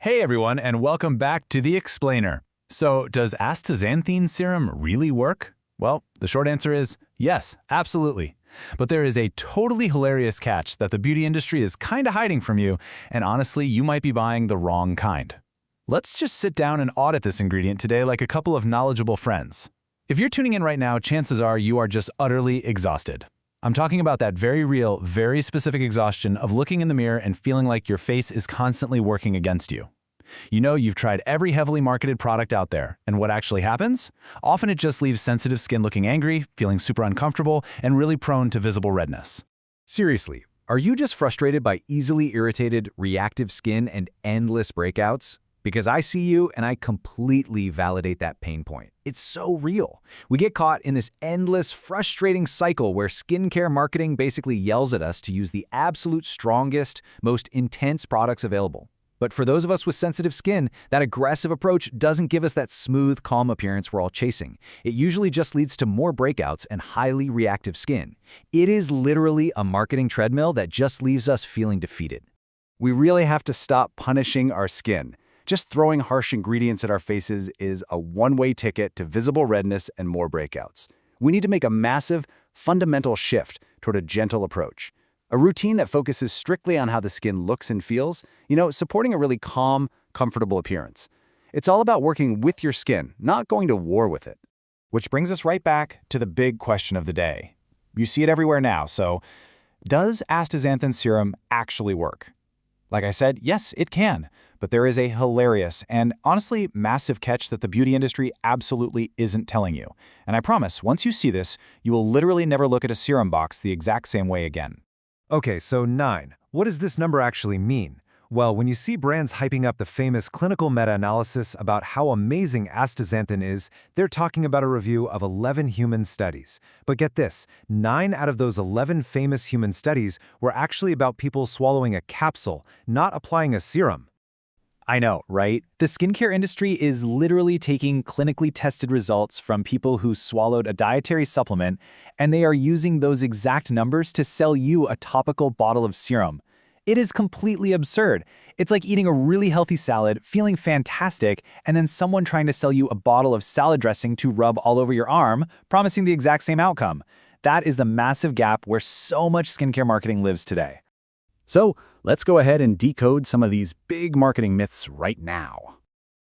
Hey everyone, and welcome back to The Explainer. So, does Astaxanthin Serum really work? Well, the short answer is yes, absolutely. But there is a totally hilarious catch that the beauty industry is kinda hiding from you, and honestly, you might be buying the wrong kind. Let's just sit down and audit this ingredient today like a couple of knowledgeable friends. If you're tuning in right now, chances are you are just utterly exhausted. I'm talking about that very real, very specific exhaustion of looking in the mirror and feeling like your face is constantly working against you. You know, you've tried every heavily marketed product out there, and what actually happens? Often it just leaves sensitive skin looking angry, feeling super uncomfortable, and really prone to visible redness. Seriously, are you just frustrated by easily irritated, reactive skin and endless breakouts? Because I see you and I completely validate that pain point. It's so real. We get caught in this endless, frustrating cycle where skincare marketing basically yells at us to use the absolute strongest, most intense products available. But for those of us with sensitive skin, that aggressive approach doesn't give us that smooth, calm appearance we're all chasing. It usually just leads to more breakouts and highly reactive skin. It is literally a marketing treadmill that just leaves us feeling defeated. We really have to stop punishing our skin. Just throwing harsh ingredients at our faces is a one-way ticket to visible redness and more breakouts. We need to make a massive, fundamental shift toward a gentle approach. A routine that focuses strictly on how the skin looks and feels, supporting a really calm, comfortable appearance. It's all about working with your skin, not going to war with it. Which brings us right back to the big question of the day. You see it everywhere now, so does Astaxanthin Serum actually work? Like I said, yes, it can, but there is a hilarious and honestly massive catch that the beauty industry absolutely isn't telling you. And I promise, once you see this, you will literally never look at a serum box the exact same way again. Okay, so 9. What does this number actually mean? Well, when you see brands hyping up the famous clinical meta-analysis about how amazing astaxanthin is, they're talking about a review of 11 human studies. But get this, 9 out of those 11 famous human studies were actually about people swallowing a capsule, not applying a serum. I know, right? The skincare industry is literally taking clinically tested results from people who swallowed a dietary supplement, and they are using those exact numbers to sell you a topical bottle of serum. It is completely absurd. It's like eating a really healthy salad, feeling fantastic, and then someone trying to sell you a bottle of salad dressing to rub all over your arm, promising the exact same outcome. That is the massive gap where so much skincare marketing lives today. So, let's go ahead and decode some of these big marketing myths right now.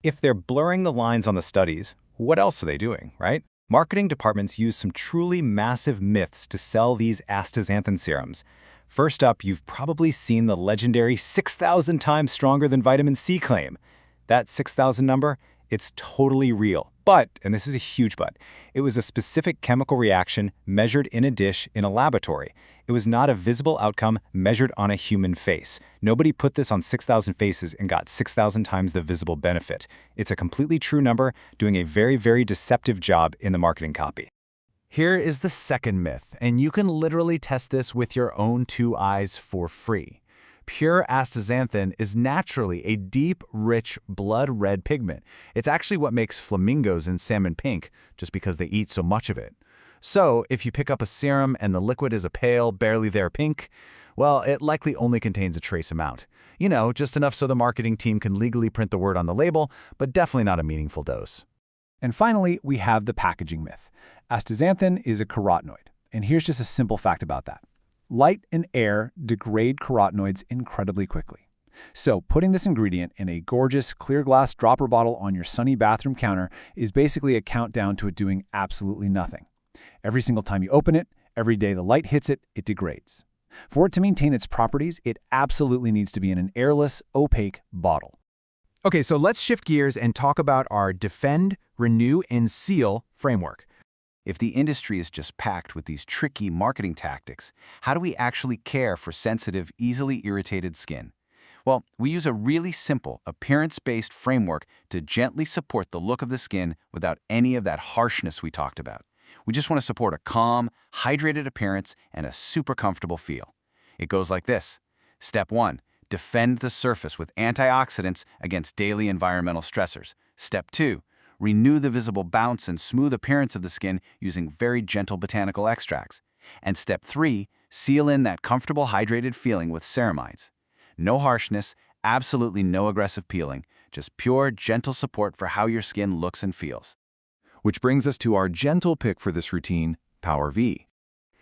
If they're blurring the lines on the studies, what else are they doing, right? Marketing departments use some truly massive myths to sell these astaxanthin serums. First up, you've probably seen the legendary 6,000 times stronger than vitamin C claim. That 6,000 number, it's totally real. But, and this is a huge but, it was a specific chemical reaction measured in a dish in a laboratory. It was not a visible outcome measured on a human face. Nobody put this on 6,000 faces and got 6,000 times the visible benefit. It's a completely true number, doing a very, very deceptive job in the marketing copy. Here is the second myth, and you can literally test this with your own 2 eyes for free. Pure astaxanthin is naturally a deep, rich, blood red pigment. It's actually what makes flamingos and salmon pink, just because they eat so much of it. So, if you pick up a serum and the liquid is a pale, barely there pink, well, it likely only contains a trace amount. Just enough so the marketing team can legally print the word on the label, but definitely not a meaningful dose. And finally, we have the packaging myth. Astaxanthin is a carotenoid, and here's just a simple fact about that. Light and air degrade carotenoids incredibly quickly. So putting this ingredient in a gorgeous clear glass dropper bottle on your sunny bathroom counter is basically a countdown to it doing absolutely nothing. Every single time you open it, every day the light hits it, it degrades. For it to maintain its properties, it absolutely needs to be in an airless, opaque bottle. Okay, so let's shift gears and talk about our Defend, Renew, and Seal framework. If the industry is just packed with these tricky marketing tactics, how do we actually care for sensitive, easily irritated skin? Well, we use a really simple, appearance-based framework to gently support the look of the skin without any of that harshness we talked about. We just want to support a calm, hydrated appearance and a super comfortable feel. It goes like this. Step 1. Defend the surface with antioxidants against daily environmental stressors. Step 2. Renew the visible bounce and smooth appearance of the skin using very gentle botanical extracts. And step 3, seal in that comfortable hydrated feeling with ceramides. No harshness, Absolutely no aggressive peeling, just pure, gentle support for how your skin looks and feels. Which brings us to our gentle pick for this routine, PowerV.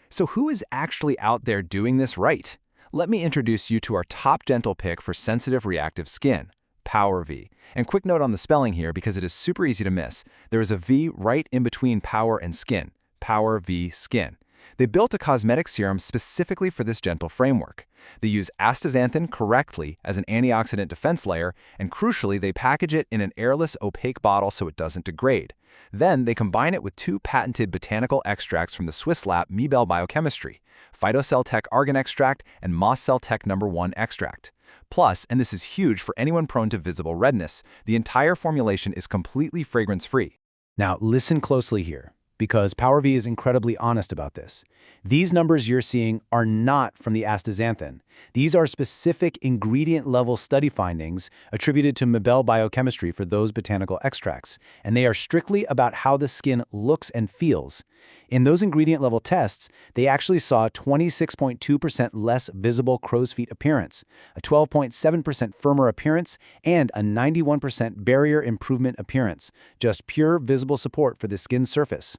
So who is actually out there doing this right? Let me introduce you to our top gentle pick for sensitive reactive skin, PowerV. And quick note on the spelling here because it is super easy to miss. There is a V right in between power and skin, PowerV Skin. They built a cosmetic serum specifically for this gentle framework. They use astaxanthin correctly as an antioxidant defense layer, and crucially, they package it in an airless, opaque bottle so it doesn't degrade. Then, they combine it with 2 patented botanical extracts from the Swiss lab Mibel Biochemistry, Phytocell Tech Argan Extract and Moss Cell Tech No. 1 Extract. Plus, and this is huge for anyone prone to visible redness, the entire formulation is completely fragrance-free. Now, listen closely here, because PowerV is incredibly honest about this. These numbers you're seeing are not from the astaxanthin. These are specific ingredient-level study findings attributed to Mibel Biochemistry for those botanical extracts, and they are strictly about how the skin looks and feels. In those ingredient-level tests, they actually saw 26.2% less visible crow's feet appearance, a 12.7% firmer appearance, and a 91% barrier improvement appearance, just pure visible support for the skin surface.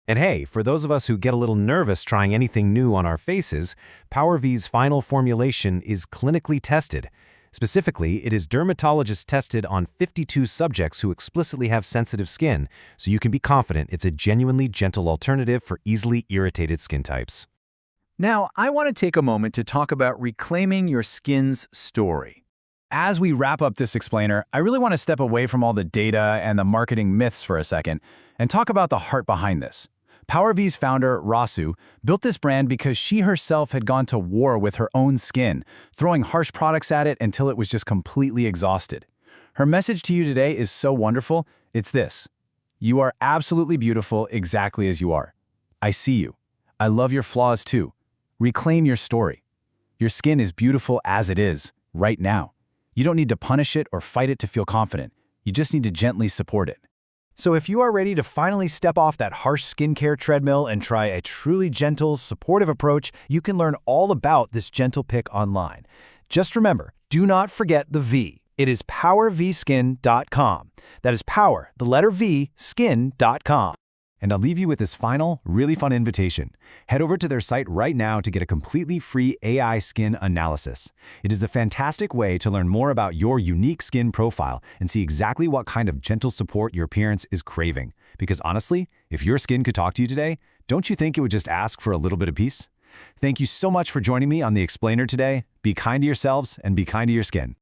And hey, for those of us who get a little nervous trying anything new on our faces, PowerV's final formulation is clinically tested. Specifically, it is dermatologist tested on 52 subjects who explicitly have sensitive skin, so you can be confident it's a genuinely gentle alternative for easily irritated skin types. Now, I want to take a moment to talk about reclaiming your skin's story. As we wrap up this explainer, I really want to step away from all the data and the marketing myths for a second and talk about the heart behind this. PowerV's founder, Rasu, built this brand because she herself had gone to war with her own skin, throwing harsh products at it until it was just completely exhausted. Her message to you today is so wonderful, it's this: you are absolutely beautiful exactly as you are. I see you. I love your flaws too. Reclaim your story. Your skin is beautiful as it is, right now. You don't need to punish it or fight it to feel confident. You just need to gently support it. So if you are ready to finally step off that harsh skincare treadmill and try a truly gentle, supportive approach, you can learn all about this gentle pick online. Just remember, do not forget the V. It is PowerVskin.com. That is power, the letter V, skin.com. And I'll leave you with this final, really fun invitation. Head over to their site right now to get a completely free AI skin analysis. It is a fantastic way to learn more about your unique skin profile and see exactly what kind of gentle support your appearance is craving. Because honestly, if your skin could talk to you today, don't you think it would just ask for a little bit of peace? Thank you so much for joining me on The Explainer today. Be kind to yourselves and be kind to your skin.